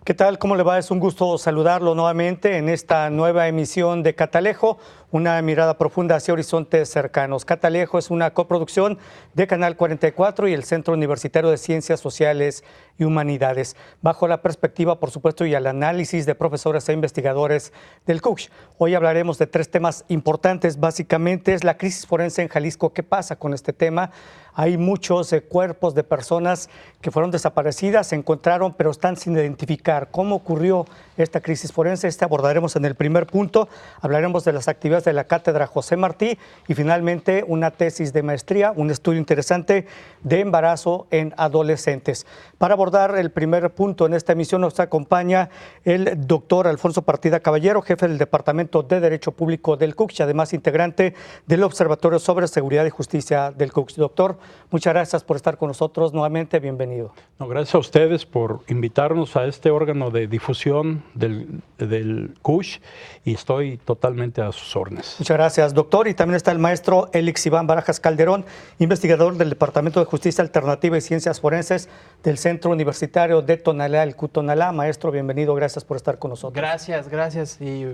¿Qué tal? ¿Cómo le va? Es un gusto saludarlo nuevamente en esta nueva emisión de Catalejo, una mirada profunda hacia horizontes cercanos. Catalejo es una coproducción de Canal 44 y el Centro Universitario de Ciencias Sociales y Humanidades, bajo la perspectiva, por supuesto, y el análisis de profesores e investigadores del CUCH. Hoy hablaremos de tres temas importantes. Básicamente es la crisis forense en Jalisco. ¿Qué pasa con este tema? Hay muchos cuerpos de personas que fueron desaparecidas, se encontraron, pero están sin identificar. ¿Cómo ocurrió esta crisis forense? Abordaremos en el primer punto. Hablaremos de las actividades de la Cátedra José Martí y finalmente una tesis de maestría, un estudio interesante de embarazo en adolescentes. Para abordar el primer punto en esta emisión nos acompaña el doctor Alfonso Partida Caballero, jefe del Departamento de Derecho Público del CUCH, además integrante del Observatorio sobre Seguridad y Justicia del CUCH. Doctor, muchas gracias por estar con nosotros nuevamente. Bienvenido. No, gracias a ustedes por invitarnos a este órgano de difusión del CUCH y estoy totalmente a sus órdenes. Muchas gracias, doctor. Y también está el maestro Elix Iván Barajas Calderón, investigador del Departamento de Justicia Alternativa y Ciencias Forenses del Centro Universitario de Tonalá, el CUTONALA. Maestro, bienvenido, gracias por estar con nosotros. Gracias y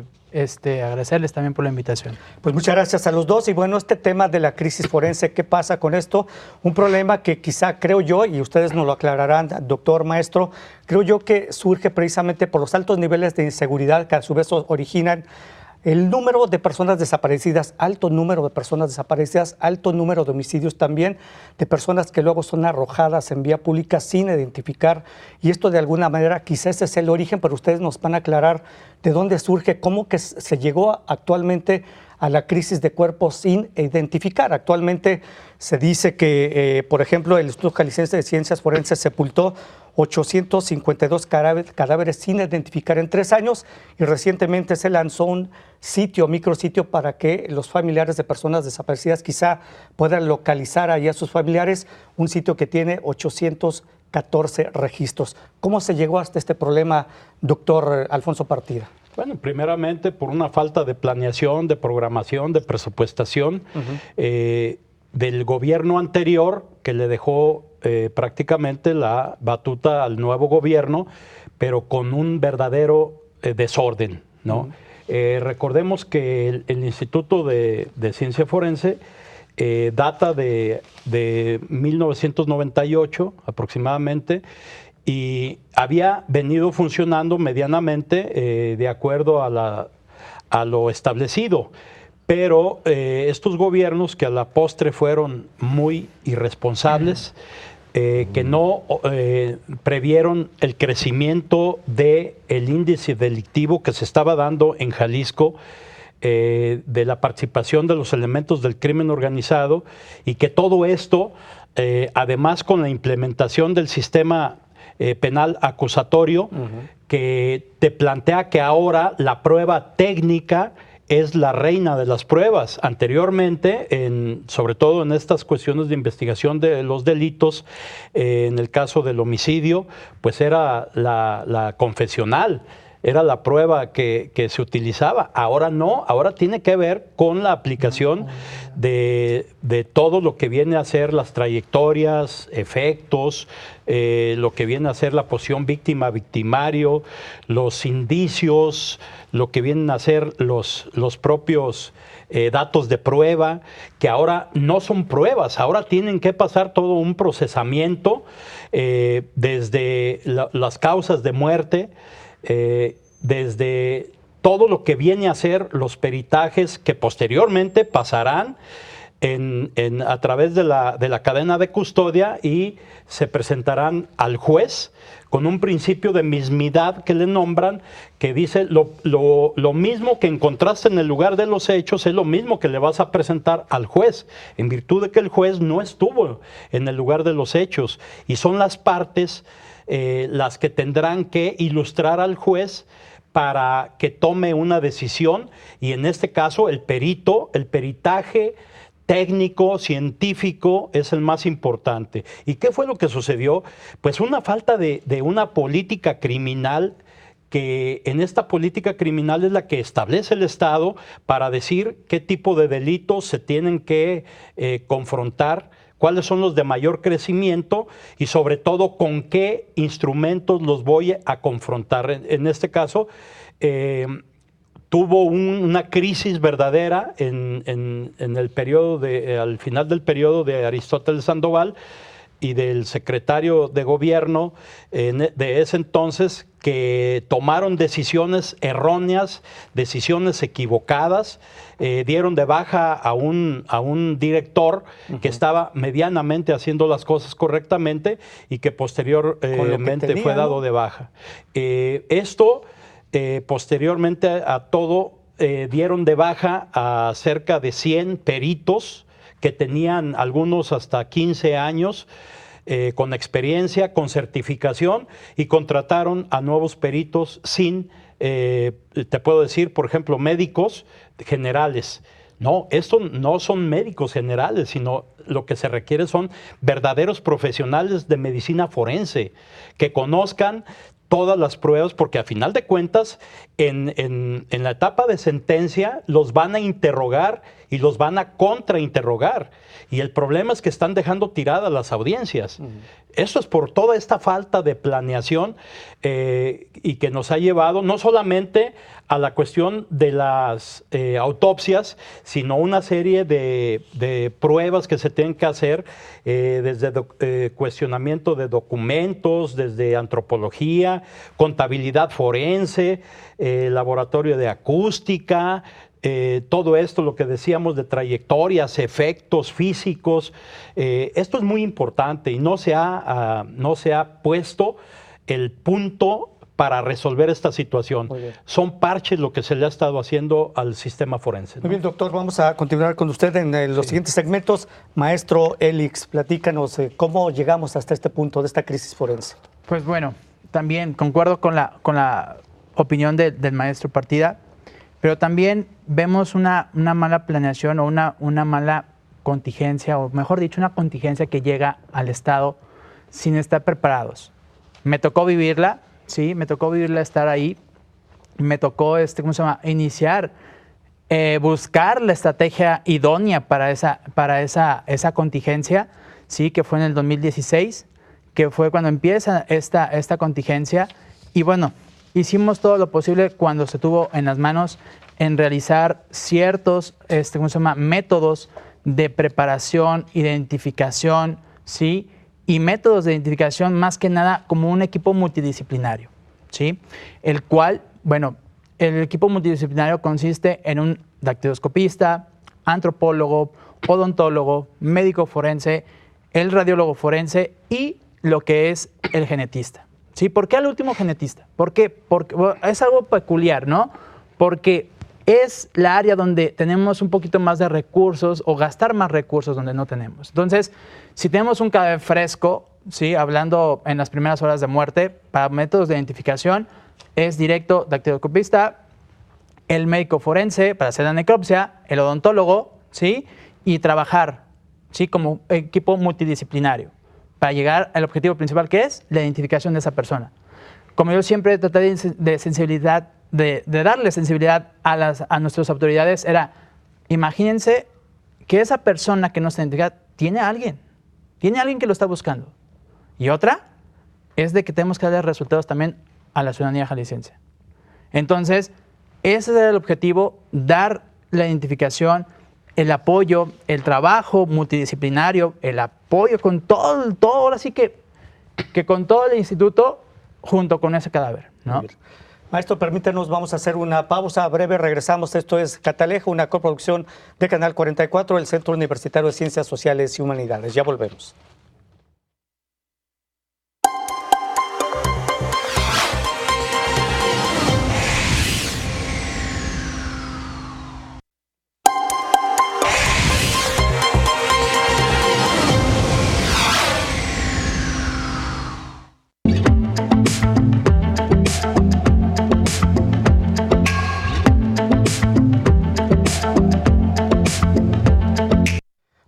agradecerles también por la invitación. Pues muchas gracias a los dos. Y bueno, este tema de la crisis forense, ¿qué pasa con esto? Un problema que quizá, creo yo, y ustedes nos lo aclararán, doctor, maestro, creo yo que surge precisamente por los altos niveles de inseguridad que a su vez originan el número de personas desaparecidas, alto número de personas desaparecidas, alto número de homicidios también, de personas que luego son arrojadas en vía pública sin identificar. Y esto de alguna manera quizás ese es el origen, pero ustedes nos van a aclarar de dónde surge, cómo que se llegó actualmente a la crisis de cuerpos sin identificar. Actualmente se dice que, por ejemplo, el Instituto Jalisciense de Ciencias Forenses sepultó 852 cadáveres sin identificar en 3 años y recientemente se lanzó un micrositio para que los familiares de personas desaparecidas quizá puedan localizar ahí a sus familiares, un sitio que tiene 814 registros. ¿Cómo se llegó hasta este problema, doctor Alfonso Partida? Bueno, primeramente por una falta de planeación, de programación, de presupuestación del gobierno anterior que le dejó prácticamente la batuta al nuevo gobierno, pero con un verdadero desorden, ¿no? Recordemos que el Instituto de Ciencia Forense data de 1998 aproximadamente, y había venido funcionando medianamente de acuerdo a lo establecido. Pero estos gobiernos que a la postre fueron muy irresponsables, que no previeron el crecimiento del índice delictivo que se estaba dando en Jalisco, de la participación de los elementos del crimen organizado, y que todo esto, además con la implementación del sistema penal acusatorio, que te plantea que ahora la prueba técnica es la reina de las pruebas. Anteriormente, sobre todo en estas cuestiones de investigación de los delitos, en el caso del homicidio, pues era la confesional, era la prueba que se utilizaba. Ahora no, ahora tiene que ver con la aplicación de todo lo que viene a ser las trayectorias, efectos, lo que viene a ser la posición víctima-victimario, los indicios, lo que vienen a ser los propios datos de prueba, que ahora no son pruebas, ahora tienen que pasar todo un procesamiento desde las causas de muerte, desde todo lo que viene a ser los peritajes que posteriormente pasarán a través de la cadena de custodia y se presentarán al juez con un principio de mismidad que le nombran, que dice lo mismo que encontraste en el lugar de los hechos es lo mismo que le vas a presentar al juez, en virtud de que el juez no estuvo en el lugar de los hechos, y son las partes las que tendrán que ilustrar al juez para que tome una decisión, y en este caso el peritaje técnico, científico, es el más importante. ¿Y qué fue lo que sucedió? Pues una falta de una política criminal que en esta política criminal es la que establece el Estado para decir qué tipo de delitos se tienen que confrontar, cuáles son los de mayor crecimiento y sobre todo con qué instrumentos los voy a confrontar. En este caso, tuvo una crisis verdadera en el periodo al final del periodo de Aristóteles Sandoval y del secretario de gobierno de ese entonces, que tomaron decisiones erróneas, decisiones equivocadas, dieron de baja a un director que estaba medianamente haciendo las cosas correctamente y que posteriormente fue dado de baja. Posteriormente a todo, dieron de baja a cerca de 100 peritos que tenían algunos hasta 15 años, con experiencia, con certificación, y contrataron a nuevos peritos sin, te puedo decir, por ejemplo, médicos generales. No, esto no son médicos generales, sino lo que se requiere son verdaderos profesionales de medicina forense, que conozcan todas las pruebas, porque a final de cuentas, en la etapa de sentencia, los van a interrogar y los van a contrainterrogar. Y el problema es que están dejando tiradas las audiencias. Eso es por toda esta falta de planeación y que nos ha llevado no solamente a la cuestión de las autopsias, sino una serie de pruebas que se tienen que hacer, desde cuestionamiento de documentos, desde antropología, contabilidad forense, laboratorio de acústica, todo esto, lo que decíamos de trayectorias, efectos físicos. Esto es muy importante y no se ha puesto el punto para resolver esta situación. Son parches lo que se le ha estado haciendo al sistema forense, ¿no? Muy bien, doctor, vamos a continuar con usted en los siguientes segmentos. Maestro Elix, platícanos cómo llegamos hasta este punto de esta crisis forense. Pues bueno, también concuerdo con la opinión del maestro Partida, pero también vemos una mala planeación o una mala contingencia, o mejor dicho, una contingencia que llega al Estado sin estar preparados. Me tocó vivirla. Sí, me tocó vivirla, estar ahí. Me tocó, iniciar, buscar la estrategia idónea para esa contingencia, sí, que fue en el 2016, que fue cuando empieza esta contingencia. Y bueno, hicimos todo lo posible cuando se tuvo en las manos en realizar ciertos, métodos de preparación, identificación, sí, y métodos de identificación más que nada como un equipo multidisciplinario, ¿sí? El cual, bueno, el equipo multidisciplinario consiste en un dactiloscopista, antropólogo, odontólogo, médico forense, el radiólogo forense y lo que es el genetista, ¿sí? ¿Por qué al último genetista? ¿Por qué? Porque es algo peculiar, ¿no? Porque es la área donde tenemos un poquito más de recursos o gastar más recursos donde no tenemos. Entonces, si tenemos un cadáver fresco, ¿sí? Hablando en las primeras horas de muerte, para métodos de identificación, es directo dactiloscopista, el médico forense para hacer la necropsia, el odontólogo, ¿sí? Y trabajar, ¿sí? Como equipo multidisciplinario para llegar al objetivo principal, que es la identificación de esa persona. Como yo siempre traté de sensibilidad, de darle sensibilidad a nuestras autoridades, era, imagínense que esa persona que no está identificada tiene a alguien que lo está buscando. Y otra es de que tenemos que darle resultados también a la ciudadanía jalisciense. Entonces, ese era el objetivo, dar la identificación, el apoyo, el trabajo multidisciplinario, el apoyo con todo ahora sí que con todo el instituto junto con ese cadáver, ¿no? Maestro, permítanos, vamos a hacer una pausa breve, regresamos. Esto es Catalejo, una coproducción de Canal 44, el Centro Universitario de Ciencias Sociales y Humanidades. Ya volvemos.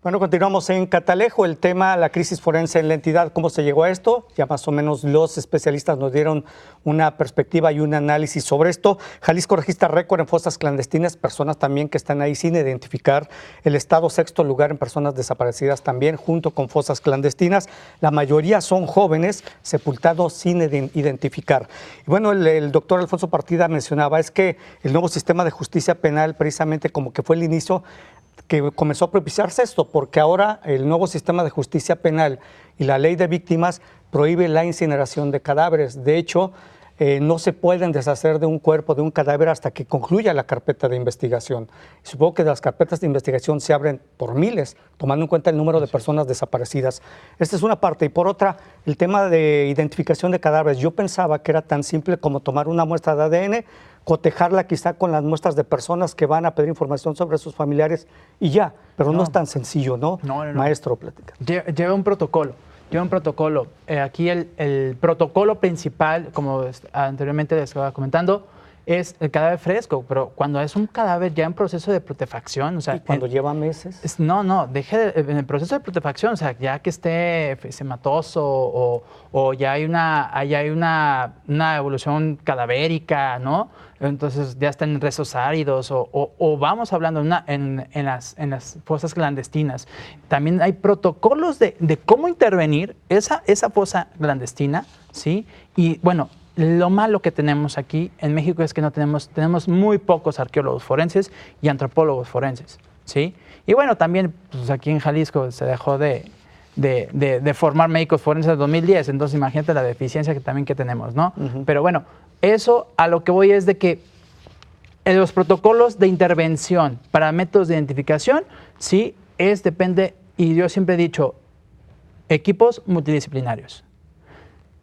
Bueno, continuamos en Catalejo, el tema, la crisis forense en la entidad, ¿cómo se llegó a esto? Ya más o menos los especialistas nos dieron una perspectiva y un análisis sobre esto. Jalisco registra récord en fosas clandestinas, personas también que están ahí sin identificar. El estado sexto lugar en personas desaparecidas también, junto con fosas clandestinas. La mayoría son jóvenes sepultados sin identificar. Y bueno, el doctor Alfonso Partida mencionaba, es que el nuevo sistema de justicia penal precisamente como que fue el inicio que comenzó a propiciarse esto, porque ahora el nuevo sistema de justicia penal y la ley de víctimas prohíbe la incineración de cadáveres. De hecho, no se pueden deshacer de un cuerpo, de un cadáver, hasta que concluya la carpeta de investigación. Y supongo que las carpetas de investigación se abren por miles, tomando en cuenta el número de personas desaparecidas. Esta es una parte. Y por otra, el tema de identificación de cadáveres. Yo pensaba que era tan simple como tomar una muestra de ADN, cotejarla quizá con las muestras de personas que van a pedir información sobre sus familiares y ya. Pero no es tan sencillo, ¿no? No. Maestro, platica. Lleva un protocolo. Aquí el protocolo principal, como anteriormente les estaba comentando, es el cadáver fresco, pero cuando es un cadáver ya en proceso de putrefacción, o sea... ¿Y cuando lleva meses? En el proceso de putrefacción, o sea, ya que esté sematoso o ya hay una evolución cadavérica, ¿no? Entonces ya están en restos áridos o vamos hablando en las fosas clandestinas. También hay protocolos de cómo intervenir esa fosa clandestina, ¿sí? Y bueno, lo malo que tenemos aquí en México es que tenemos muy pocos arqueólogos forenses y antropólogos forenses, ¿sí? Y bueno, también pues aquí en Jalisco se dejó de formar médicos forenses en 2010, entonces imagínate la deficiencia que tenemos, ¿no? Uh-huh. Pero bueno, eso a lo que voy es de que en los protocolos de intervención para métodos de identificación, sí, depende, y yo siempre he dicho, equipos multidisciplinarios.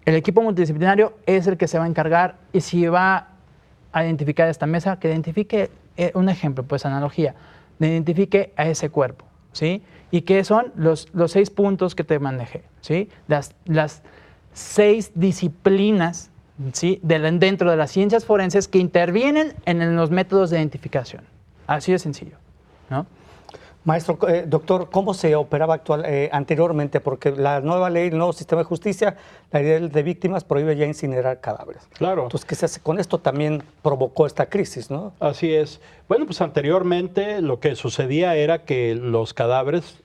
El equipo multidisciplinario es el que se va a encargar, y si va a identificar esta mesa, que identifique, un ejemplo, pues analogía, identifique a ese cuerpo, ¿sí? Y que son los 6 puntos que te manejé, ¿sí? Las 6 disciplinas, ¿sí? Dentro de las ciencias forenses que intervienen en los métodos de identificación. Así de sencillo, ¿no? Maestro, doctor, ¿cómo se operaba anteriormente? Porque la nueva ley, el nuevo sistema de justicia, la ley de víctimas prohíbe ya incinerar cadáveres. Claro. Entonces, ¿qué se hace con esto? También provocó esta crisis, ¿no? Así es. Bueno, pues anteriormente lo que sucedía era que los cadáveres,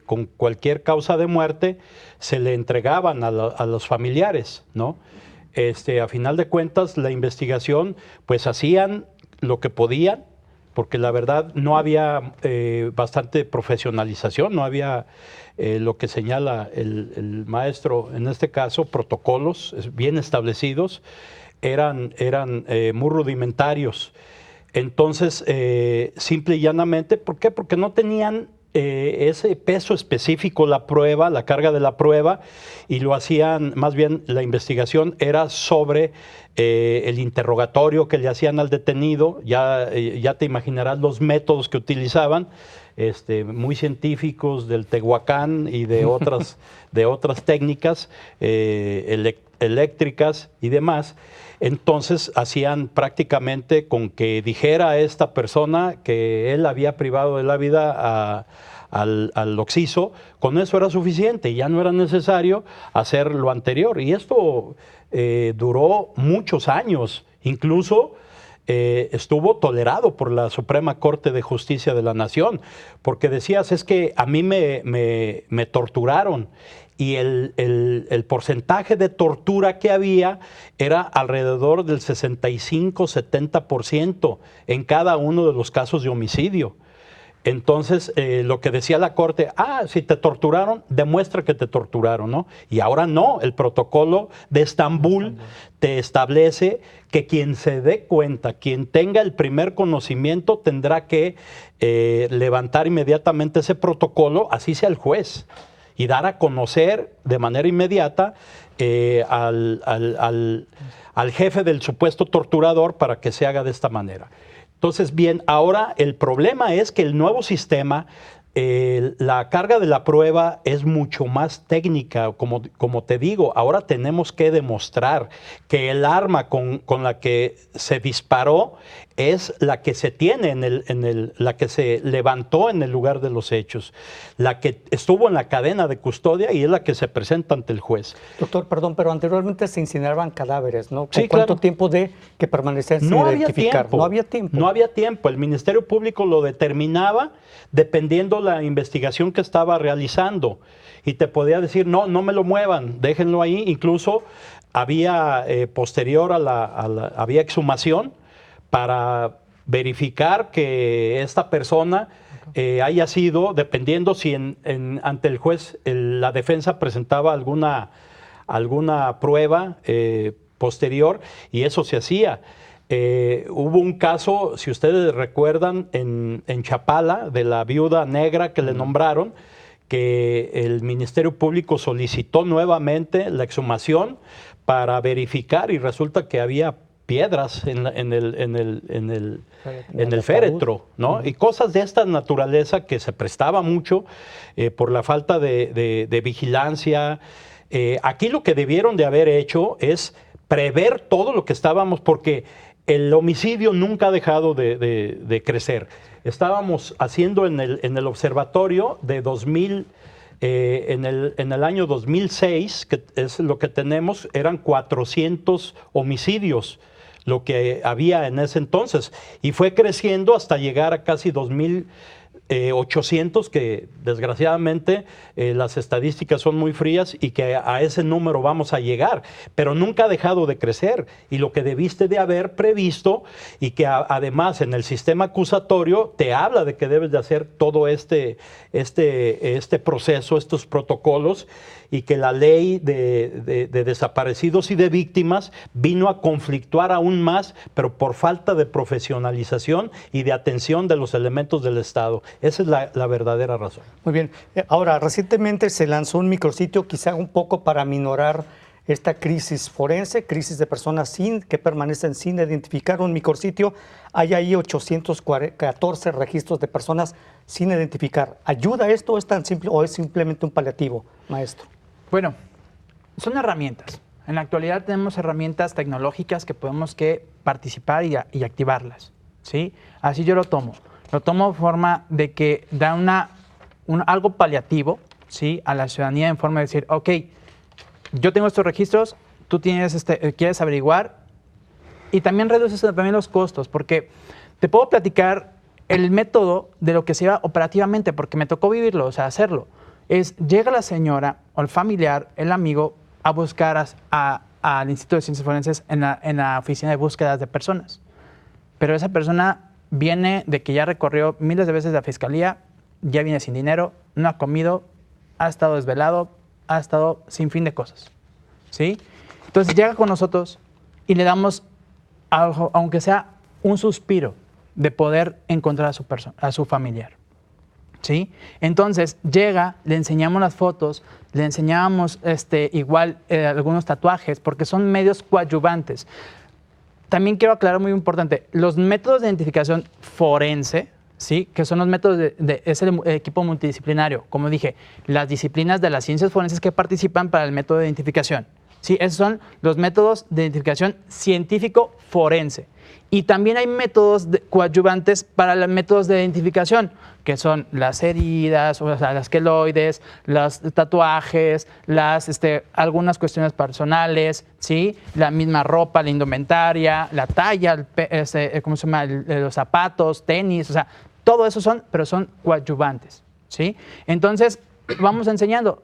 con cualquier causa de muerte, se le entregaban a los familiares, ¿no? A final de cuentas, la investigación, pues hacían lo que podían, porque la verdad no había bastante profesionalización, no había lo que señala el maestro, en este caso, protocolos bien establecidos, eran muy rudimentarios. Entonces, simple y llanamente, ¿por qué? Porque no tenían ese peso específico, la prueba, la carga de la prueba, y lo hacían, más bien la investigación era sobre el interrogatorio que le hacían al detenido. Ya te imaginarás los métodos que utilizaban, muy científicos, del Tehuacán y de otras técnicas eléctricas y demás. Entonces hacían prácticamente con que dijera a esta persona que él había privado de la vida al occiso, con eso era suficiente, ya no era necesario hacer lo anterior. Y esto duró muchos años, incluso estuvo tolerado por la Suprema Corte de Justicia de la Nación, porque decías, es que a mí me torturaron, y el porcentaje de tortura que había era alrededor del 65-70% en cada uno de los casos de homicidio. Entonces, lo que decía la Corte, si te torturaron, demuestra que te torturaron, ¿no? Y ahora no, el protocolo de Estambul te establece que quien se dé cuenta, quien tenga el primer conocimiento, tendrá que levantar inmediatamente ese protocolo, así sea el juez, y dar a conocer de manera inmediata al jefe del supuesto torturador para que se haga de esta manera. Entonces, bien, ahora el problema es que el nuevo sistema, la carga de la prueba es mucho más técnica. Como te digo, ahora tenemos que demostrar que el arma con la que se disparó es la que se tiene la que se levantó en el lugar de los hechos, la que estuvo en la cadena de custodia y es la que se presenta ante el juez. Doctor, perdón, pero anteriormente se incineraban cadáveres, ¿no? Sí, ¿Cuánto claro. tiempo de que permanecían sin identificar? No había tiempo. No había tiempo. El Ministerio Público lo determinaba dependiendo la investigación que estaba realizando. Y te podía decir, no me lo muevan, déjenlo ahí. Incluso había, posterior había exhumación para verificar que esta persona haya sido, dependiendo si ante el juez la defensa presentaba alguna prueba posterior, y eso se hacía. Hubo un caso, si ustedes recuerdan, en Chapala, de la viuda negra que le nombraron, que el Ministerio Público solicitó nuevamente la exhumación para verificar, y resulta que había piedras en el féretro, ¿no? Y cosas de esta naturaleza que se prestaba mucho por la falta de vigilancia. Aquí lo que debieron de haber hecho es prever todo lo que estábamos, porque el homicidio nunca ha dejado de crecer. Estábamos haciendo en el observatorio de 2000, en el año 2006, que es lo que tenemos, eran 400 homicidios lo que había en ese entonces, y fue creciendo hasta llegar a casi 2.800, que desgraciadamente las estadísticas son muy frías y que a ese número vamos a llegar, pero nunca ha dejado de crecer, y lo que debiste de haber previsto, y que además en el sistema acusatorio te habla de que debes de hacer todo este proceso, estos protocolos, y que la ley de desaparecidos y de víctimas vino a conflictuar aún más, pero por falta de profesionalización y de atención de los elementos del Estado. Esa es la verdadera razón. Muy bien. Ahora, recientemente se lanzó un micrositio, quizá un poco para minorar esta crisis forense, crisis de personas que permanecen sin identificar. Un micrositio, hay ahí 814 registros de personas sin identificar. ¿Ayuda esto o es tan simple o es simplemente un paliativo, maestro? Bueno, son herramientas. En la actualidad tenemos herramientas tecnológicas que podemos participar y activarlas, ¿sí? Así yo lo tomo. Lo tomo de forma de que da algo paliativo, ¿sí?, a la ciudadanía, en forma de decir, ok, yo tengo estos registros, tú quieres averiguar, y también reduces también los costos, porque te puedo platicar el método de lo que se lleva operativamente, porque me tocó vivirlo, o sea, hacerlo. Llega la señora o el familiar, el amigo, a buscar al Instituto de Ciencias Forenses en la oficina de búsquedas de personas. Pero esa persona viene de que ya recorrió miles de veces la fiscalía, ya viene sin dinero, no ha comido, ha estado desvelado, ha estado sin fin de cosas, ¿sí? Entonces llega con nosotros y le damos algo, aunque sea un suspiro, de poder encontrar a su familiar, ¿sí? Entonces llega, le enseñamos las fotos, le enseñamos igual algunos tatuajes, porque son medios coadyuvantes. También quiero aclarar muy importante, los métodos de identificación forense, ¿sí?, que son los métodos es el equipo multidisciplinario, como dije, las disciplinas de las ciencias forenses que participan para el método de identificación. Sí, esos son los métodos de identificación científico forense. Y también hay métodos coadyuvantes para los métodos de identificación, que son las heridas, o sea, las queloides, los tatuajes, algunas cuestiones personales, ¿sí?, la misma ropa, la indumentaria, la talla, ¿cómo se llama?, los zapatos, tenis, o sea, todo eso pero son coadyuvantes, ¿sí? Entonces, vamos enseñando.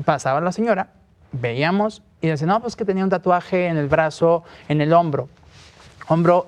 Pasaba la señora, veíamos y dice, no, pues que tenía un tatuaje en el brazo, en el hombro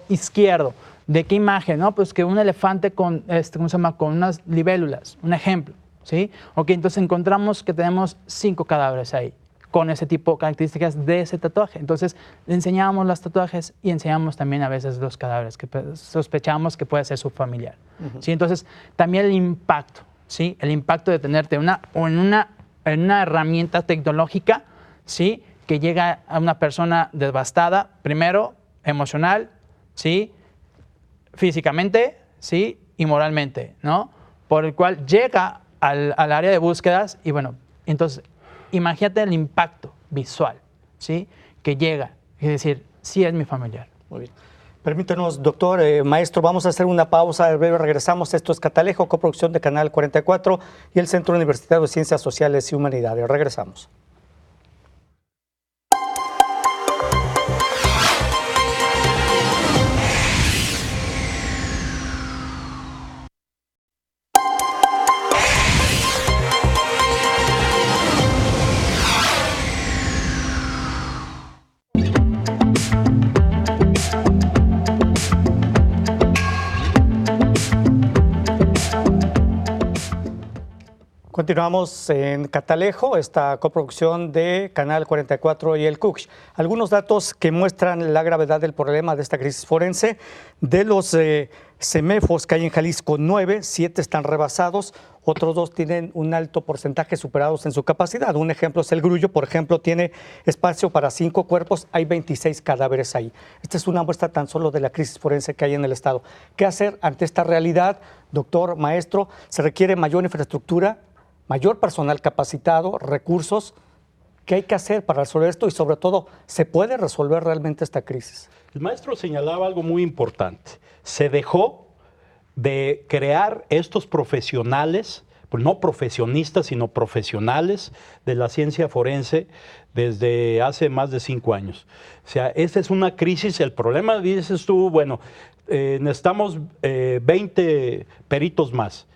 izquierdo. ¿De qué imagen? No, pues que un elefante con, ¿cómo se llama?, con unas libélulas, un ejemplo, ¿sí? Ok, entonces encontramos que tenemos 5 cadáveres ahí, con ese tipo de características de ese tatuaje. Entonces, le enseñábamos los tatuajes y enseñábamos también a veces los cadáveres que sospechábamos que puede ser su familiar, ¿sí? Entonces, también el impacto, ¿sí? El impacto de tenerte en una herramienta tecnológica, ¿sí?, que llega a una persona devastada, primero, emocional, ¿sí?, físicamente, ¿sí?, y moralmente, ¿no? Por el cual llega al área de búsquedas y bueno, entonces, imagínate el impacto visual, ¿sí?, que llega, es decir, sí es mi familiar. Muy bien. Permítanos, doctor, maestro, vamos a hacer una pausa, breve regresamos. Esto es Catalejo, coproducción de Canal 44 y el Centro Universitario de Ciencias Sociales y Humanidades. Regresamos. Continuamos en Catalejo, esta coproducción de Canal 44 y el CUCH. Algunos datos que muestran la gravedad del problema de esta crisis forense. De los CEMEFOS que hay en Jalisco, 9, 7 están rebasados, otros 2 tienen un alto porcentaje superados en su capacidad. Un ejemplo es el Grullo, por ejemplo, tiene espacio para 5 cuerpos, hay 26 cadáveres ahí. Esta es una muestra tan solo de la crisis forense que hay en el Estado. ¿Qué hacer ante esta realidad, doctor, maestro? Se requiere mayor infraestructura, mayor personal capacitado, recursos. ¿Qué hay que hacer para resolver esto? Y sobre todo, ¿se puede resolver realmente esta crisis? El maestro señalaba algo muy importante. Se dejó de crear estos profesionales, pues no profesionistas, sino profesionales de la ciencia forense desde hace más de 5 años. O sea, esta es una crisis. El problema, dices tú, bueno, necesitamos 20 peritos más.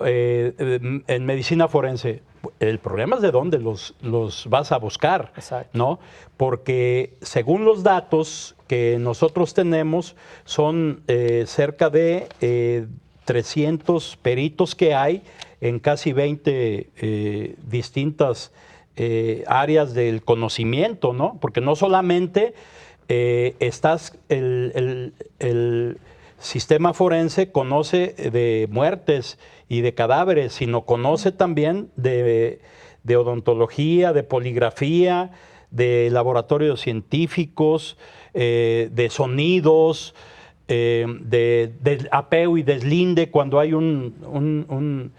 En medicina forense, el problema es de dónde los vas a buscar. Exacto. ¿No? Porque según los datos que nosotros tenemos, son cerca de 300 peritos que hay en casi 20 distintas áreas del conocimiento, ¿no? Porque no solamente el sistema forense conoce de muertes y de cadáveres, sino conoce también de odontología, de poligrafía, de laboratorios científicos, de sonidos, de apeo y deslinde cuando hay un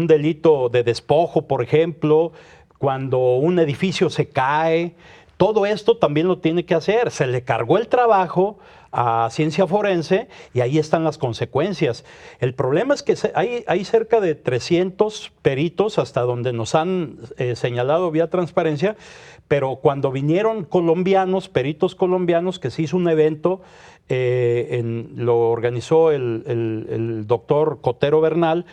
delito de despojo, por ejemplo, cuando un edificio se cae. Todo esto también lo tiene que hacer. Se le cargó el trabajo a ciencia forense y ahí están las consecuencias. El problema es que hay cerca de 300 peritos hasta donde nos han señalado vía transparencia, pero cuando vinieron colombianos, peritos colombianos, que se hizo un evento, lo organizó el doctor Cotero Bernal,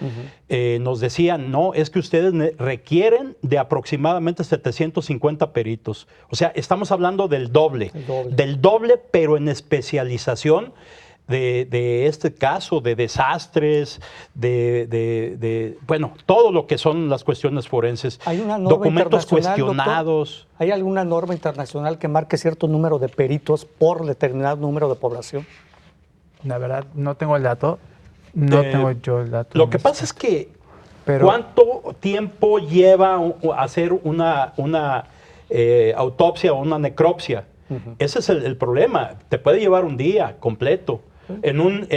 nos decían, no, es que ustedes requieren de aproximadamente 750 peritos. O sea, estamos hablando del doble, pero en especialización de este caso, de desastres, bueno, todo lo que son las cuestiones forenses. ¿Hay una norma documentos cuestionados. Doctor? ¿Hay alguna norma internacional que marque cierto número de peritos por determinado número de población? La verdad, no tengo el dato. No tengo yo el dato. Lo que pasa es que, ¿cuánto tiempo lleva hacer una autopsia o una necropsia? Ese es el problema. Te puede llevar un día completo. En un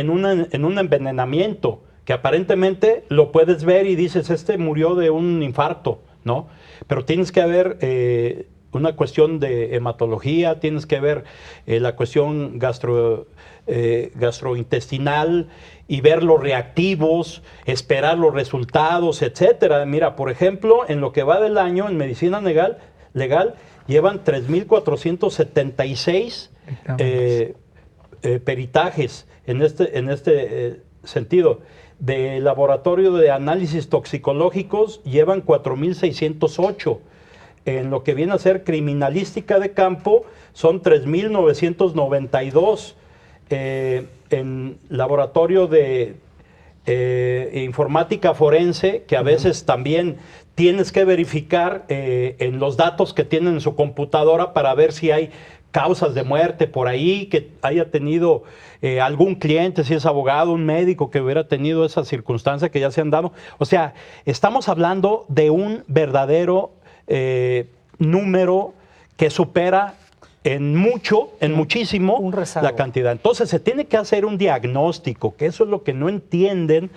envenenamiento que aparentemente lo puedes ver y dices, este murió de un infarto, ¿no? Pero tienes que ver una cuestión de hematología, tienes que ver la cuestión gastrointestinal y ver los reactivos, esperar los resultados, etcétera. Mira, por ejemplo, en lo que va del año en medicina legal llevan 3,476 peritajes en este sentido. De laboratorio de análisis toxicológicos llevan 4,608. En lo que viene a ser criminalística de campo son 3,992. En laboratorio de informática forense, que a veces también tienes que verificar en los datos que tienen en su computadora para ver si hay causas de muerte por ahí, que haya tenido algún cliente, si es abogado, un médico que hubiera tenido esa circunstancia que ya se han dado. O sea, estamos hablando de un verdadero número que supera muchísimo la cantidad. Entonces se tiene que hacer un diagnóstico, que eso es lo que no entienden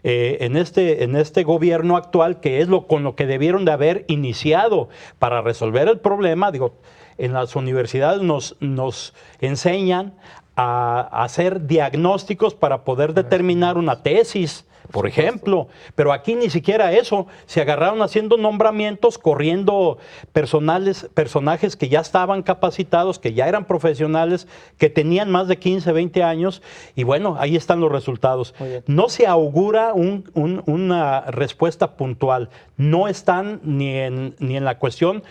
en este gobierno actual, que es con lo que debieron de haber iniciado para resolver el problema. Digo, en las universidades nos enseñan a hacer diagnósticos para poder determinar una tesis, por ejemplo, pero aquí ni siquiera eso, se agarraron haciendo nombramientos, corriendo personajes que ya estaban capacitados, que ya eran profesionales, que tenían más de 15, 20 años, y bueno, ahí están los resultados. No se augura una respuesta puntual, no están ni en la cuestión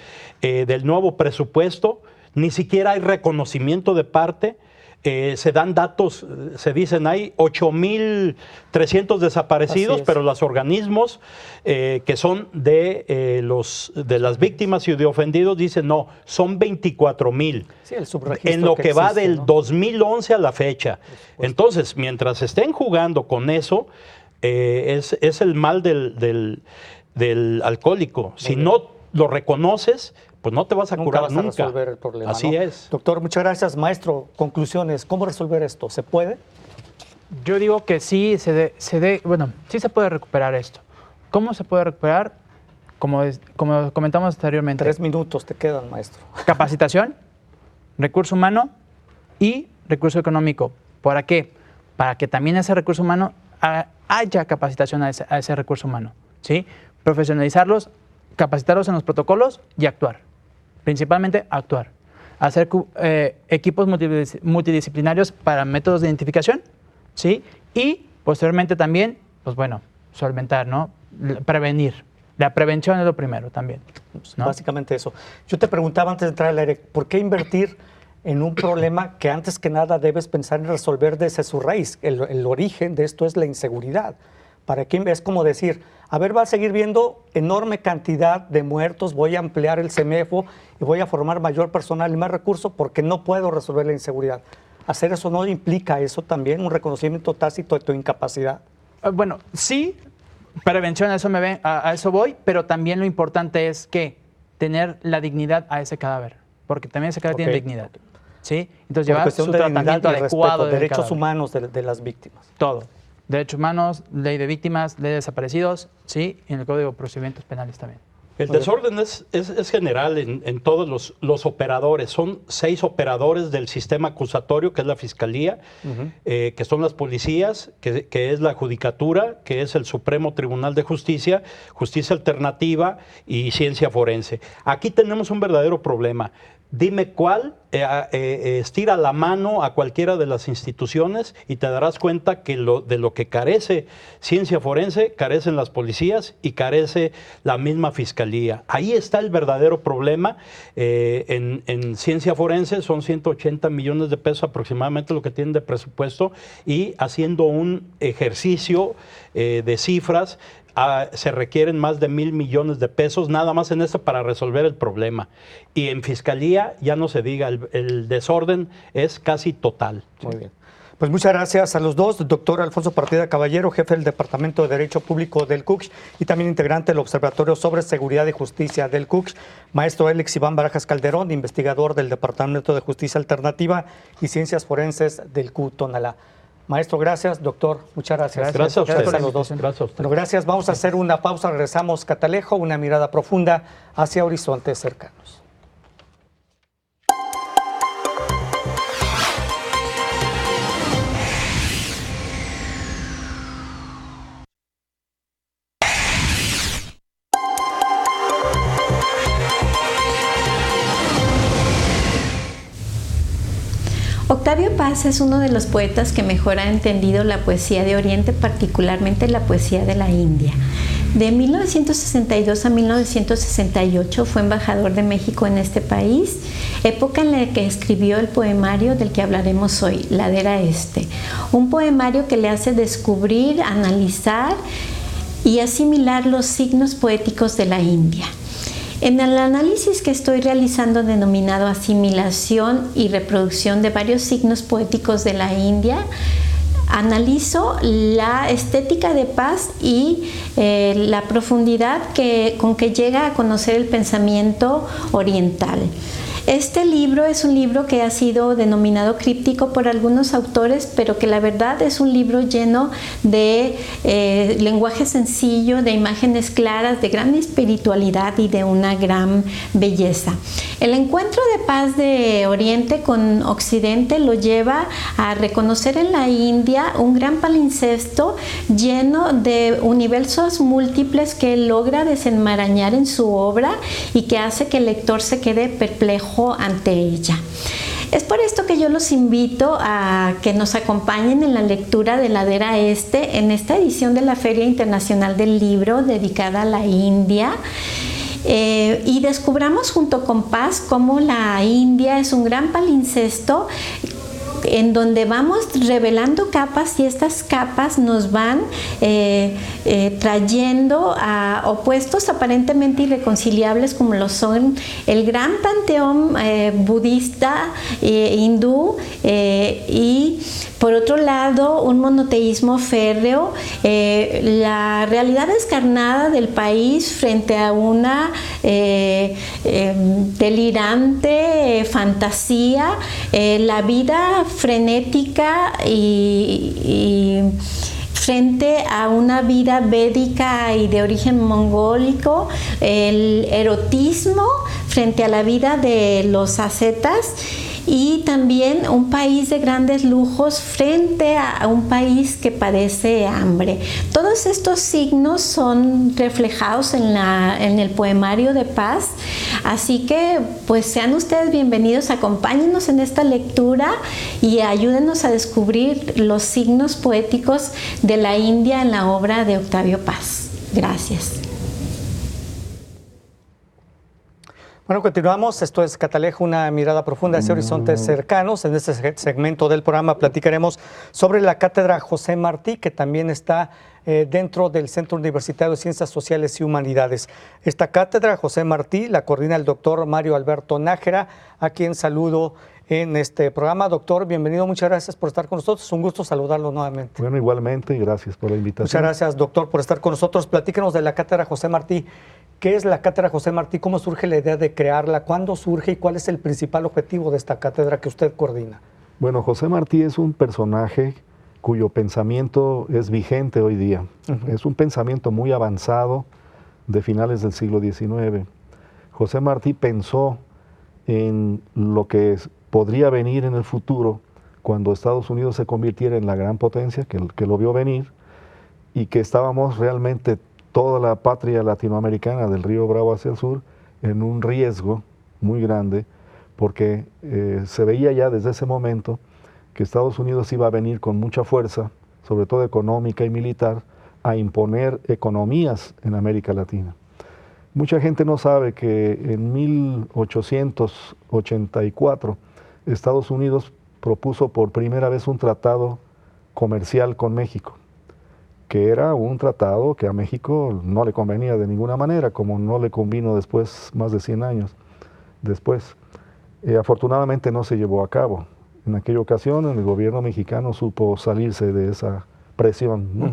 del nuevo presupuesto, ni siquiera hay reconocimiento de parte. Se dan datos, se dicen hay 8,300 desaparecidos, pero los organismos que son de las víctimas y de ofendidos dicen no, son 24,000. Sí, el subregistro en lo que existe, va del ¿no? 2011 a la fecha. Entonces, mientras estén jugando con eso, es el mal del alcohólico. Si no lo reconoces, pues no te vas a curar vas a resolver el problema. Así ¿no? es. Doctor, muchas gracias. Maestro, conclusiones, ¿cómo resolver esto? ¿Se puede? Yo digo que sí, sí se puede recuperar esto. ¿Cómo se puede recuperar? Como comentamos anteriormente. 3 minutos te quedan, maestro. Capacitación, recurso humano y recurso económico. ¿Para qué? Para que también ese recurso humano haya capacitación a ese recurso humano, ¿sí? Profesionalizarlos, capacitarlos en los protocolos y actuar. Principalmente actuar. Hacer equipos multidisciplinarios para métodos de identificación, ¿sí? Y posteriormente también, pues bueno, solventar, ¿no? Prevenir. La prevención es lo primero también, ¿no? Básicamente eso. Yo te preguntaba antes de entrar al aire, ¿por qué invertir en un problema que antes que nada debes pensar en resolver desde su raíz? El origen de esto es la inseguridad. ¿Para qué? Es como decir, a ver, va a seguir viendo enorme cantidad de muertos, voy a ampliar el CEMEFO y voy a formar mayor personal y más recursos porque no puedo resolver la inseguridad. ¿Hacer eso no implica eso también, un reconocimiento tácito de tu incapacidad? Bueno, sí, prevención, a eso voy, pero también lo importante es que tener la dignidad a ese cadáver, porque también ese cadáver tiene dignidad, ¿sí? Entonces llevar su tratamiento adecuado, derechos humanos de las víctimas. Todo. Derechos humanos, ley de víctimas, ley de desaparecidos, sí, y en el Código de Procedimientos Penales también. El desorden es general en todos los operadores. Son 6 operadores del sistema acusatorio, que es la Fiscalía, que son las policías, que es la Judicatura, que es el Supremo Tribunal de Justicia, Justicia Alternativa y Ciencia Forense. Aquí tenemos un verdadero problema. Dime cuál, estira la mano a cualquiera de las instituciones y te darás cuenta que de lo que carece ciencia forense, carecen las policías y carece la misma fiscalía. Ahí está el verdadero problema. En ciencia forense son 180 millones de pesos aproximadamente lo que tienen de presupuesto, y haciendo un ejercicio de cifras, se requieren más de 1,000 millones de pesos nada más en esto para resolver el problema. Y en Fiscalía ya no se diga, el desorden es casi total. Muy bien. Pues muchas gracias a los dos, doctor Alfonso Partida Caballero, jefe del Departamento de Derecho Público del CUCH y también integrante del Observatorio sobre Seguridad y Justicia del CUCH, maestro Alex Iván Barajas Calderón, investigador del Departamento de Justicia Alternativa y Ciencias Forenses del CUT Tonalá. Maestro, gracias. Doctor, muchas gracias. Gracias a ustedes. Gracias a los dos. Gracias a ustedes. Bueno, gracias. Vamos a hacer una pausa. Regresamos. Catalejo, una mirada profunda hacia horizontes cercanos. Octavio Paz es uno de los poetas que mejor ha entendido la poesía de Oriente, particularmente la poesía de la India. De 1962 a 1968 fue embajador de México en este país, época en la que escribió el poemario del que hablaremos hoy, Ladera Este, un poemario que le hace descubrir, analizar y asimilar los signos poéticos de la India. En el análisis que estoy realizando, denominado asimilación y reproducción de varios signos poéticos de la India, analizo la estética de Paz y la profundidad con que llega a conocer el pensamiento oriental. Este libro es un libro que ha sido denominado críptico por algunos autores, pero que la verdad es un libro lleno de lenguaje sencillo, de imágenes claras, de gran espiritualidad y de una gran belleza. El encuentro de paz de Oriente con Occidente lo lleva a reconocer en la India un gran palincesto lleno de universos múltiples que él logra desenmarañar en su obra y que hace que el lector se quede perplejo ante ella. Es por esto que yo los invito a que nos acompañen en la lectura de Ladera Este en esta edición de la Feria Internacional del Libro dedicada a la India. Y descubramos junto con Paz cómo la India es un gran palincesto en donde vamos revelando capas y estas capas nos van trayendo a opuestos aparentemente irreconciliables como lo son el gran panteón budista, hindú y por otro lado un monoteísmo férreo, la realidad descarnada del país frente a una delirante fantasía, la vida frenética y frente a una vida védica y de origen mongólico, el erotismo frente a la vida de los ascetas y también un país de grandes lujos frente a un país que padece hambre. Todos estos signos son reflejados en el poemario de Paz, así que pues sean ustedes bienvenidos, acompáñenos en esta lectura y ayúdenos a descubrir los signos poéticos de la India en la obra de Octavio Paz. Gracias. Bueno, continuamos. Esto es Catalejo, una mirada profunda hacia horizontes cercanos. En este segmento del programa platicaremos sobre la Cátedra José Martí, que también está dentro del Centro Universitario de Ciencias Sociales y Humanidades. Esta Cátedra José Martí la coordina el doctor Mario Alberto Nájera, a quien saludo en este programa. Doctor, bienvenido, muchas gracias por estar con nosotros. Es un gusto saludarlo nuevamente. Bueno, igualmente, gracias por la invitación. Muchas gracias, doctor, por estar con nosotros. Platíquenos de la Cátedra José Martí. ¿Qué es la Cátedra José Martí? ¿Cómo surge la idea de crearla? ¿Cuándo surge y cuál es el principal objetivo de esta cátedra que usted coordina? Bueno, José Martí es un personaje cuyo pensamiento es vigente hoy día. Es un pensamiento muy avanzado de finales del siglo XIX. José Martí pensó en lo que podría venir en el futuro cuando Estados Unidos se convirtiera en la gran potencia que lo vio venir y que estábamos realmente toda la patria latinoamericana del río Bravo hacia el sur en un riesgo muy grande porque se veía ya desde ese momento que Estados Unidos iba a venir con mucha fuerza, sobre todo económica y militar, a imponer economías en América Latina. Mucha gente no sabe que en 1884 Estados Unidos propuso por primera vez un tratado comercial con México, que era un tratado que a México no le convenía de ninguna manera, como no le convino después, más de 100 años después. Afortunadamente no se llevó a cabo. En aquella ocasión el gobierno mexicano supo salirse de esa presión, ¿no?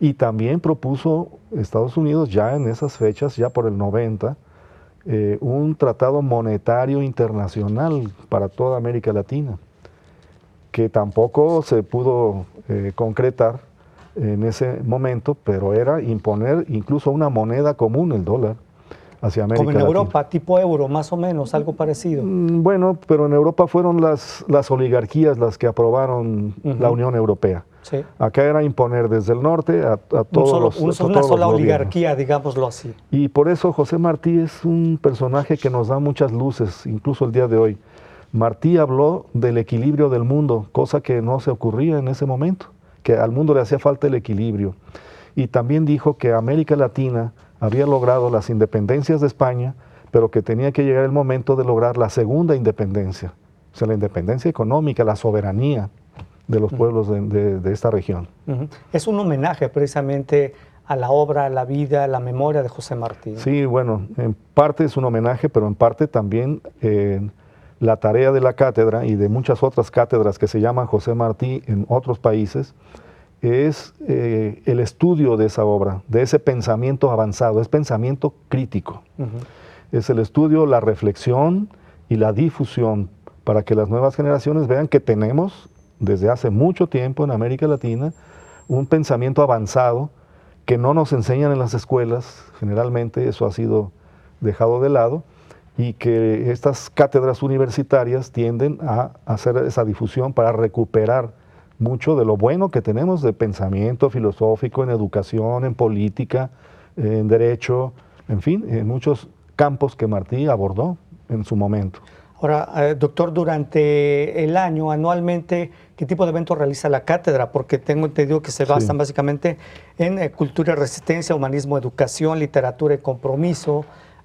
Y también propuso Estados Unidos ya en esas fechas, ya por el 90, un tratado monetario internacional para toda América Latina, que tampoco se pudo concretar en ese momento, pero era imponer incluso una moneda común, el dólar, hacia América Latina. Como en Europa, tipo euro, más o menos, algo parecido. Bueno, pero en Europa fueron las oligarquías las que aprobaron la Unión Europea. Sí. Acá era imponer desde el norte a todos una sola oligarquía, digámoslo así. Y por eso José Martí es un personaje que nos da muchas luces, incluso el día de hoy. Martí habló del equilibrio del mundo, cosa que no se ocurría en ese momento, que al mundo le hacía falta el equilibrio. Y también dijo que América Latina había logrado las independencias de España, pero que tenía que llegar el momento de lograr la segunda independencia, o sea, la independencia económica, la soberanía de los pueblos de esta región. Es un homenaje precisamente a la obra, a la vida, a la memoria de José Martí. Sí, bueno, en parte es un homenaje, pero en parte también la tarea de la cátedra y de muchas otras cátedras que se llaman José Martí en otros países es el estudio de esa obra, de ese pensamiento avanzado, es pensamiento crítico. Es el estudio, la reflexión y la difusión para que las nuevas generaciones vean que tenemos desde hace mucho tiempo en América Latina un pensamiento avanzado que no nos enseñan en las escuelas, generalmente eso ha sido dejado de lado, y que estas cátedras universitarias tienden a hacer esa difusión para recuperar mucho de lo bueno que tenemos de pensamiento filosófico en educación, en política, en derecho, en fin, en muchos campos que Martí abordó en su momento. Ahora, doctor, durante el año, anualmente, ¿qué tipo de eventos realiza la cátedra? Porque tengo entendido que se basan básicamente en cultura y resistencia, humanismo, educación, literatura y compromiso,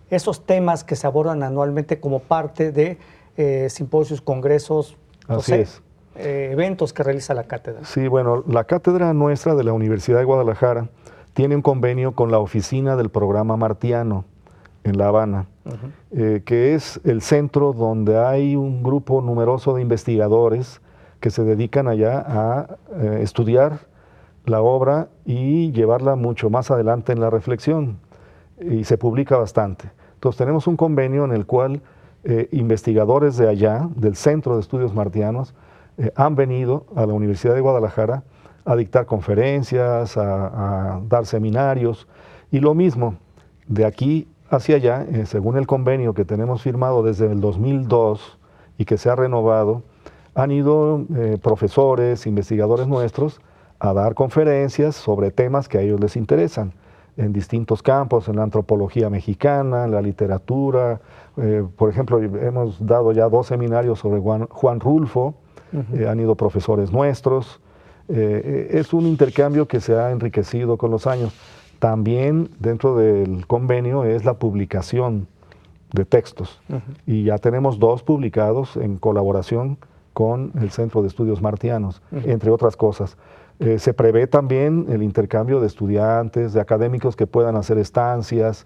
esos temas que se abordan anualmente como parte de simposios, congresos, eventos que realiza la cátedra. Sí, bueno, la cátedra nuestra de la Universidad de Guadalajara tiene un convenio con la oficina del programa martiano en La Habana, que es el centro donde hay un grupo numeroso de investigadores que se dedican allá a estudiar la obra y llevarla mucho más adelante en la reflexión, y se publica bastante. Entonces tenemos un convenio en el cual investigadores de allá, del Centro de Estudios Martianos, han venido a la Universidad de Guadalajara a dictar conferencias, a dar seminarios, y lo mismo, de aquí hacia allá, según el convenio que tenemos firmado desde el 2002 y que se ha renovado, han ido profesores, investigadores nuestros a dar conferencias sobre temas que a ellos les interesan, en distintos campos, en la antropología mexicana, en la literatura. Por ejemplo, hemos dado ya 2 seminarios sobre Juan Rulfo, han ido profesores nuestros. Es un intercambio que se ha enriquecido con los años. También dentro del convenio es la publicación de textos, y ya tenemos 2 publicados en colaboración con el Centro de Estudios Martianos, entre otras cosas. Se prevé también el intercambio de estudiantes, de académicos que puedan hacer estancias,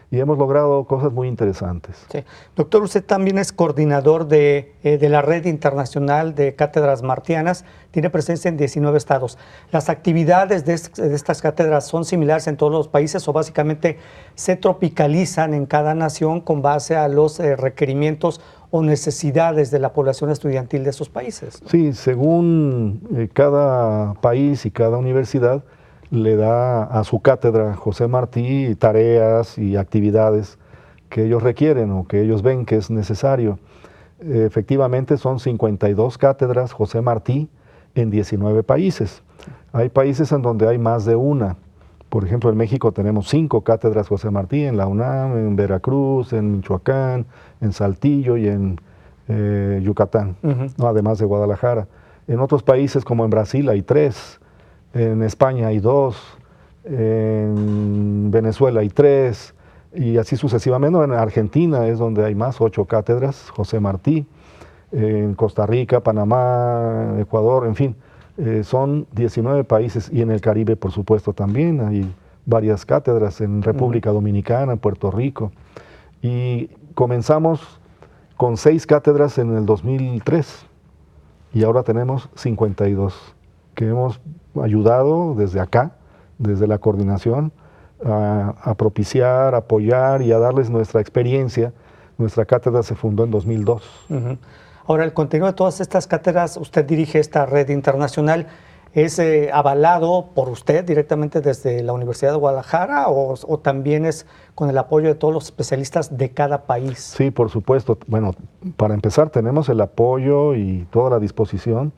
y hemos logrado cosas muy interesantes. Sí. Doctor, usted también es coordinador de la Red Internacional de Cátedras Martianas, tiene presencia en 19 estados. ¿Las actividades de estas cátedras son similares en todos los países o básicamente se tropicalizan en cada nación con base a los requerimientos o necesidades de la población estudiantil de esos países? Sí, según cada país y cada universidad, le da a su cátedra José Martí tareas y actividades que ellos requieren o que ellos ven que es necesario. Efectivamente son 52 cátedras José Martí en 19 países. Hay países en donde hay más de una. Por ejemplo, en México tenemos 5 cátedras José Martí, en la UNAM, en Veracruz, en Michoacán, en Saltillo y en Yucatán, ¿no? Además de Guadalajara. En otros países como en Brasil hay 3, en España hay 2, en Venezuela hay 3, y así sucesivamente. En Argentina es donde hay más, 8 cátedras José Martí, en Costa Rica, Panamá, Ecuador, en fin, son 19 países, y en el Caribe, por supuesto, también hay varias cátedras, en República Dominicana, en Puerto Rico, y comenzamos con 6 cátedras en el 2003, y ahora tenemos 52, que hemos ayudado desde acá, desde la coordinación, a propiciar, apoyar y a darles nuestra experiencia. Nuestra cátedra se fundó en 2002. Ahora, el contenido de todas estas cátedras, usted dirige esta red internacional, ¿es avalado por usted directamente desde la Universidad de Guadalajara o también es con el apoyo de todos los especialistas de cada país? Sí, por supuesto. Bueno, para empezar tenemos el apoyo y toda la disposición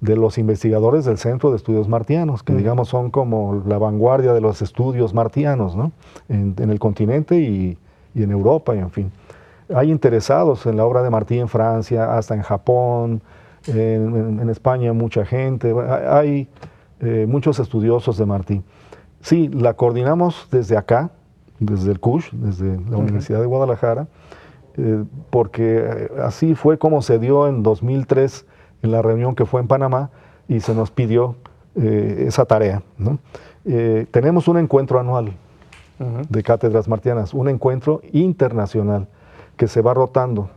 de los investigadores del Centro de Estudios Martianos, que digamos son como la vanguardia de los estudios martianos, ¿no? En el continente y en Europa, y en fin. Hay interesados en la obra de Martí en Francia, hasta en Japón, en España mucha gente, hay muchos estudiosos de Martí. Sí, la coordinamos desde acá, desde el CUSH, desde la Universidad de Guadalajara, porque así fue como se dio en 2003 en la reunión que fue en Panamá, y se nos pidió esa tarea, ¿no? Tenemos un encuentro anual de cátedras martianas, un encuentro internacional que se va rotando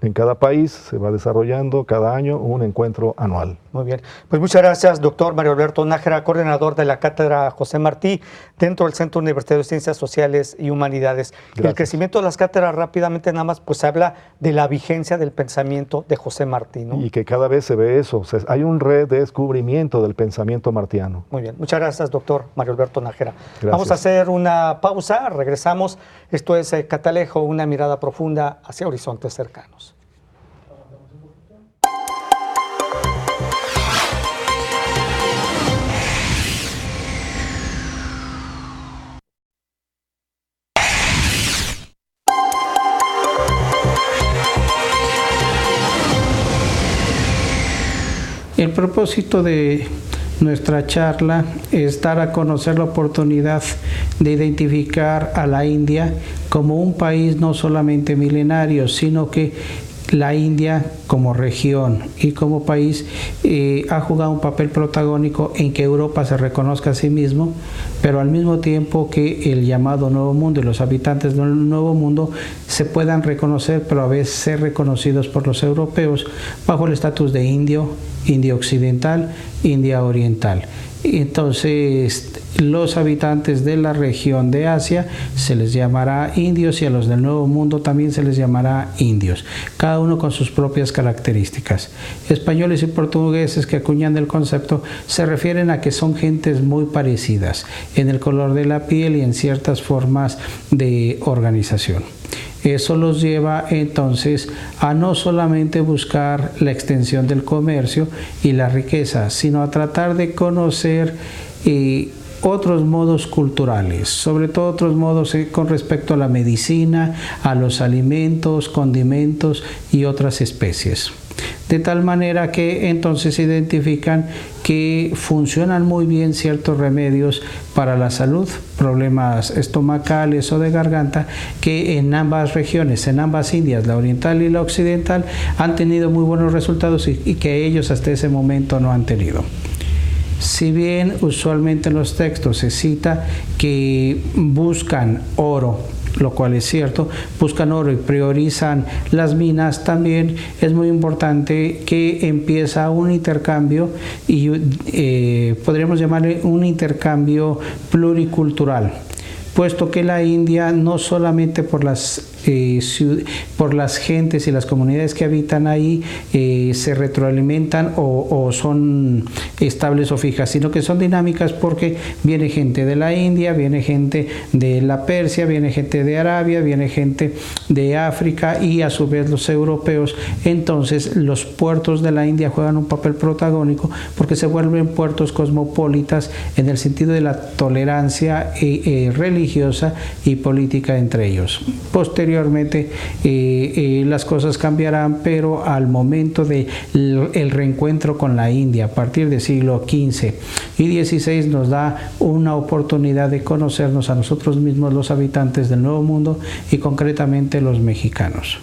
En cada país se va desarrollando cada año un encuentro anual. Muy bien. Pues muchas gracias, doctor Mario Alberto Nájera, coordinador de la Cátedra José Martí dentro del Centro Universitario de Ciencias Sociales y Humanidades. Gracias. El crecimiento de las cátedras rápidamente nada más pues habla de la vigencia del pensamiento de José Martí, ¿no? Y que cada vez se ve eso. O sea, hay un redescubrimiento del pensamiento martiano. Muy bien. Muchas gracias, doctor Mario Alberto Nájera. Gracias. Vamos a hacer una pausa, regresamos. Esto es Catalejo, una mirada profunda hacia horizontes cercanos. El propósito de nuestra charla es dar a conocer la oportunidad de identificar a la India como un país no solamente milenario, sino que la India como región y como país ha jugado un papel protagónico en que Europa se reconozca a sí mismo, pero al mismo tiempo que el llamado Nuevo Mundo y los habitantes del Nuevo Mundo se puedan reconocer, pero a veces ser reconocidos por los europeos bajo el estatus de indio, India occidental, India oriental. Entonces, los habitantes de la región de Asia se les llamará indios y a los del Nuevo Mundo también se les llamará indios, cada uno con sus propias características. Españoles y portugueses que acuñan el concepto se refieren a que son gentes muy parecidas en el color de la piel y en ciertas formas de organización. Eso los lleva entonces a no solamente buscar la extensión del comercio y la riqueza, sino a tratar de conocer otros modos culturales, sobre todo otros modos con respecto a la medicina, a los alimentos, condimentos y otras especies. De tal manera que entonces identifican que funcionan muy bien ciertos remedios para la salud, problemas estomacales o de garganta, que en ambas regiones, en ambas Indias, la oriental y la occidental, han tenido muy buenos resultados y que ellos hasta ese momento no han tenido. Si bien usualmente en los textos se cita que buscan oro, lo cual es cierto, buscan oro y priorizan las minas, también es muy importante que empieza un intercambio y podríamos llamarle un intercambio pluricultural, puesto que la India no solamente por las gentes y las comunidades que habitan ahí se retroalimentan o son estables o fijas, sino que son dinámicas porque viene gente de la India, viene gente de la Persia, viene gente de Arabia, viene gente de África y a su vez los europeos. Entonces los puertos de la India juegan un papel protagónico porque se vuelven puertos cosmopolitas en el sentido de la tolerancia religiosa y política entre ellos. Posteriormente las cosas cambiarán, pero al momento del reencuentro con la India a partir del siglo XV y XVI nos da una oportunidad de conocernos a nosotros mismos, los habitantes del Nuevo Mundo y concretamente los mexicanos.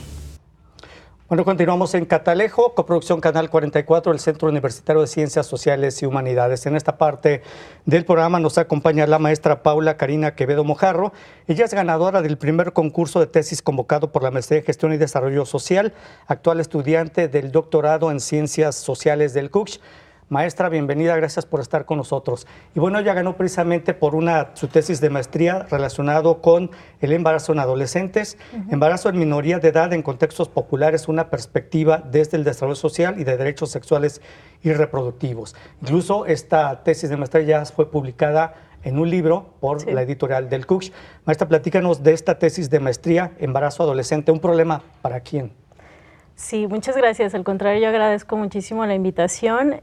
Bueno, continuamos en Catalejo, coproducción Canal 44, el Centro Universitario de Ciencias Sociales y Humanidades. En esta parte del programa nos acompaña la maestra Paula Karina Quevedo Mojarro. Ella es ganadora del primer concurso de tesis convocado por la Maestría de Gestión y Desarrollo Social, actual estudiante del doctorado en Ciencias Sociales del CUCH. Maestra, bienvenida, gracias por estar con nosotros. Y bueno, ella ganó precisamente por su tesis de maestría relacionado con el embarazo en adolescentes, embarazo en minoría de edad en contextos populares, una perspectiva desde el desarrollo social y de derechos sexuales y reproductivos. Incluso esta tesis de maestría ya fue publicada en un libro por la editorial del CUCH. Maestra, platícanos de esta tesis de maestría, embarazo adolescente, ¿un problema para quién? Sí, muchas gracias. Al contrario, yo agradezco muchísimo la invitación.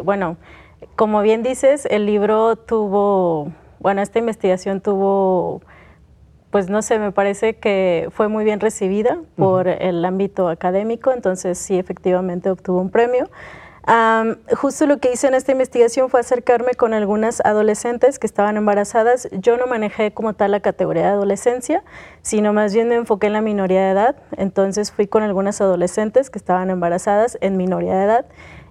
Bueno, como bien dices, el libro esta investigación tuvo, pues no sé, me parece que fue muy bien recibida por el ámbito académico, entonces sí, efectivamente obtuvo un premio. Justo lo que hice en esta investigación fue acercarme con algunas adolescentes que estaban embarazadas. Yo no manejé como tal la categoría de adolescencia, sino más bien me enfoqué en la minoría de edad. Entonces fui con algunas adolescentes que estaban embarazadas en minoría de edad.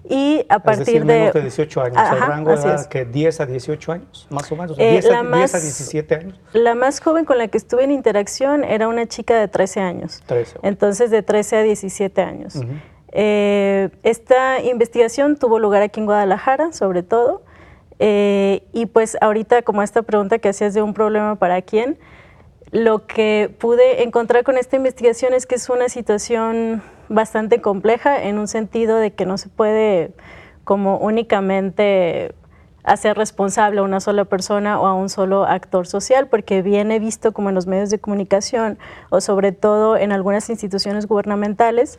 Y a partir menos de 18 años, Ajá, el rango de edad es. que 10 a 18 años, más o menos, 10 a 17 años. La más joven con la que estuve en interacción era una chica de 13 años. 13. Entonces, de 13 a 17 años. Esta investigación tuvo lugar aquí en Guadalajara, sobre todo, y pues ahorita, como esta pregunta que hacías de un problema para quién, lo que pude encontrar con esta investigación es que es una situación bastante compleja en un sentido de que no se puede como únicamente hacer responsable a una sola persona o a un solo actor social, porque viene visto como en los medios de comunicación o sobre todo en algunas instituciones gubernamentales,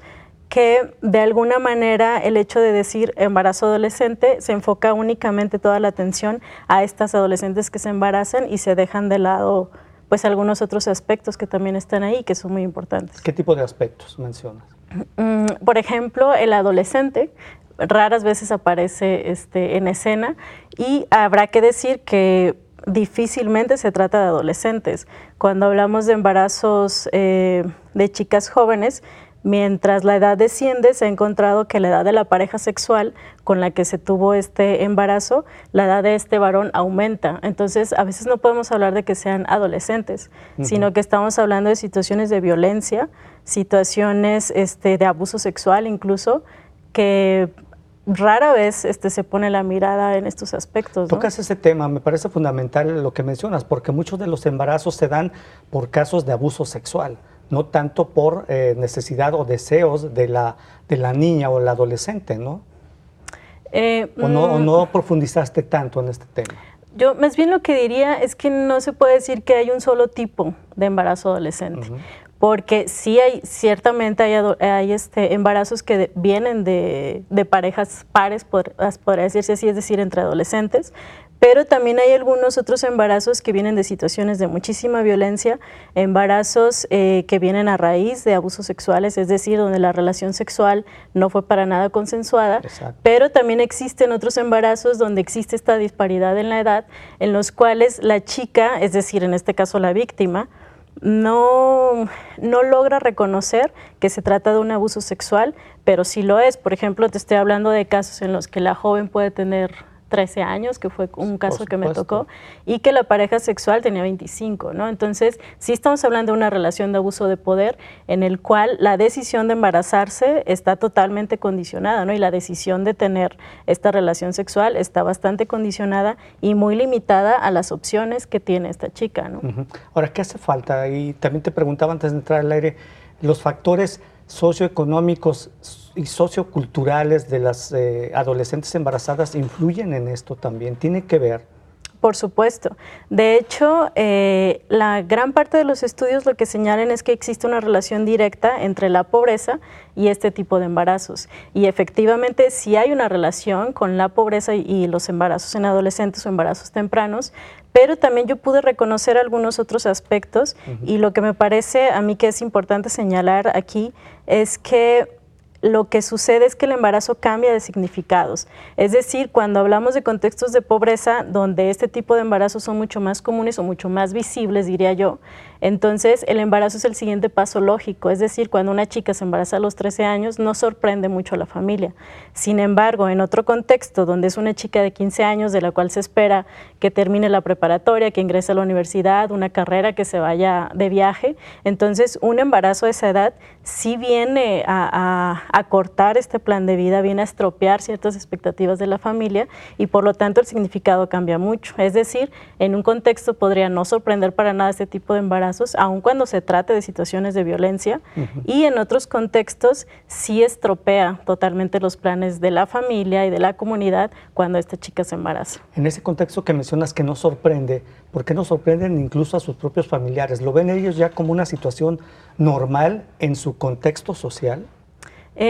que de alguna manera el hecho de decir embarazo adolescente se enfoca únicamente toda la atención a estas adolescentes que se embarazan y se dejan de lado pues algunos otros aspectos que también están ahí que son muy importantes. ¿Qué tipo de aspectos mencionas? Por ejemplo, el adolescente raras veces aparece en escena y habrá que decir que difícilmente se trata de adolescentes. Cuando hablamos de embarazos de chicas jóvenes, mientras la edad desciende, se ha encontrado que la edad de la pareja sexual con la que se tuvo este embarazo, la edad de este varón aumenta. Entonces, a veces no podemos hablar de que sean adolescentes, sino que estamos hablando de situaciones de violencia, situaciones de abuso sexual incluso, que rara vez se pone la mirada en estos aspectos, ¿no? Tocas ese tema, me parece fundamental lo que mencionas, porque muchos de los embarazos se dan por casos de abuso sexual, no tanto por necesidad o deseos de la niña o la adolescente, ¿no? ¿O no profundizaste tanto en este tema? Yo más bien lo que diría es que no se puede decir que hay un solo tipo de embarazo adolescente, porque sí ciertamente hay embarazos que vienen de parejas pares, podría decirse así, es decir, entre adolescentes, pero también hay algunos otros embarazos que vienen de situaciones de muchísima violencia, embarazos que vienen a raíz de abusos sexuales, es decir, donde la relación sexual no fue para nada consensuada. Exacto. Pero también existen otros embarazos donde existe esta disparidad en la edad, en los cuales la chica, es decir, en este caso la víctima, no logra reconocer que se trata de un abuso sexual, pero sí lo es. Por ejemplo, te estoy hablando de casos en los que la joven puede tener 13 años, que fue un caso que me tocó, y que la pareja sexual tenía 25, ¿no? Entonces, sí estamos hablando de una relación de abuso de poder en el cual la decisión de embarazarse está totalmente condicionada, ¿no? Y la decisión de tener esta relación sexual está bastante condicionada y muy limitada a las opciones que tiene esta chica, ¿no? Ahora, ¿qué hace falta? Y también te preguntaba antes de entrar al aire, los factores socioeconómicos y socioculturales de las adolescentes embarazadas influyen en esto también, ¿tiene que ver? Por supuesto. De hecho, la gran parte de los estudios lo que señalan es que existe una relación directa entre la pobreza y este tipo de embarazos. Y efectivamente sí hay una relación con la pobreza y los embarazos en adolescentes o embarazos tempranos, pero también yo pude reconocer algunos otros aspectos y lo que me parece a mí que es importante señalar aquí es que lo que sucede es que el embarazo cambia de significados. Es decir, cuando hablamos de contextos de pobreza, donde este tipo de embarazos son mucho más comunes o mucho más visibles, diría yo, entonces el embarazo es el siguiente paso lógico. Es decir, cuando una chica se embaraza a los 13 años, no sorprende mucho a la familia. Sin embargo, en otro contexto, donde es una chica de 15 años, de la cual se espera que termine la preparatoria, que ingrese a la universidad, una carrera, que se vaya de viaje, entonces un embarazo a esa edad sí viene a cortar este plan de vida, viene a estropear ciertas expectativas de la familia y por lo tanto el significado cambia mucho. Es decir, en un contexto podría no sorprender para nada este tipo de embarazos, aun cuando se trate de situaciones de violencia, y en otros contextos sí estropea totalmente los planes de la familia y de la comunidad cuando esta chica se embaraza. En ese contexto que mencionas que no sorprende, ¿por qué no sorprenden incluso a sus propios familiares? ¿Lo ven ellos ya como una situación normal en su contexto social?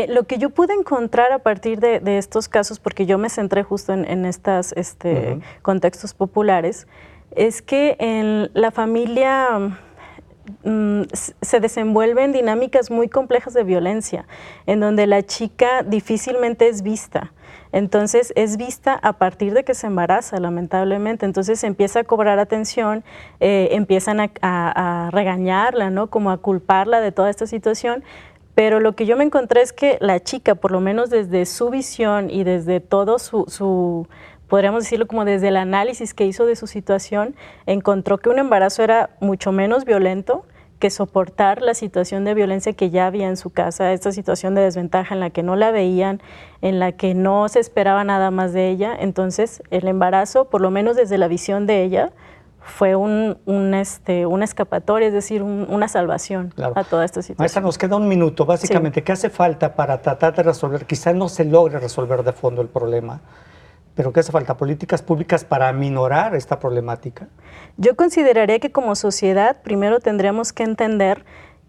Lo que yo pude encontrar a partir de estos casos, porque yo me centré justo en estos contextos populares, es que en la familia se desenvuelven dinámicas muy complejas de violencia, en donde la chica difícilmente es vista. Entonces es vista a partir de que se embaraza, lamentablemente. Entonces empieza a cobrar atención, empiezan a regañarla, ¿no? Como a culparla de toda esta situación. Pero lo que yo me encontré es que la chica, por lo menos desde su visión y desde todo podríamos decirlo como desde el análisis que hizo de su situación, encontró que un embarazo era mucho menos violento que soportar la situación de violencia que ya había en su casa, esta situación de desventaja en la que no la veían, en la que no se esperaba nada más de ella. Entonces, el embarazo, por lo menos desde la visión de ella, fue una escapatoria, es decir, una salvación a toda esta situación. Maestra, nos queda un minuto. Básicamente, ¿qué hace falta para tratar de resolver? Quizás no se logre resolver de fondo el problema, pero ¿qué hace falta? ¿Políticas públicas para aminorar esta problemática? Yo consideraría que como sociedad primero tendríamos que entender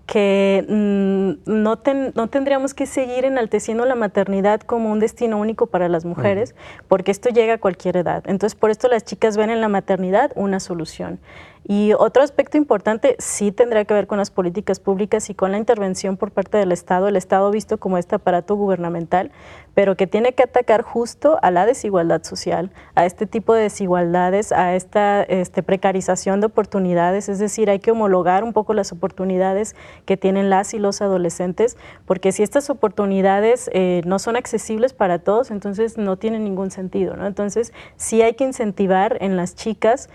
que no tendríamos que seguir enalteciendo la maternidad como un destino único para las mujeres, porque esto llega a cualquier edad. Entonces, por esto las chicas ven en la maternidad una solución. Y otro aspecto importante sí tendrá que ver con las políticas públicas y con la intervención por parte del Estado, el Estado visto como este aparato gubernamental, pero que tiene que atacar justo a la desigualdad social, a este tipo de desigualdades, a esta precarización de oportunidades, es decir, hay que homologar un poco las oportunidades que tienen las y los adolescentes, porque si estas oportunidades no son accesibles para todos, entonces no tienen ningún sentido, ¿no? Entonces sí hay que incentivar en las chicas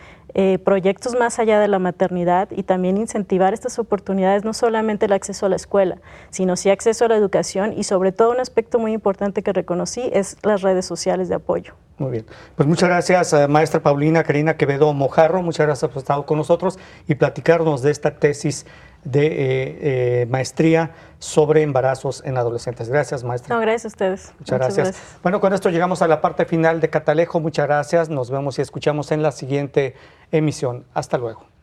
proyectos más allá de la maternidad y también incentivar estas oportunidades, no solamente el acceso a la escuela, sino sí acceso a la educación y sobre todo un aspecto muy importante que reconocí es las redes sociales de apoyo. Muy bien, pues muchas gracias maestra Paulina Karina Quevedo Mojarro, muchas gracias por estar con nosotros y platicarnos de esta tesis de maestría sobre embarazos en adolescentes. Gracias, maestra. No, gracias a ustedes. Muchas gracias. Bueno, con esto llegamos a la parte final de Catalejo. Muchas gracias. Nos vemos y escuchamos en la siguiente emisión. Hasta luego.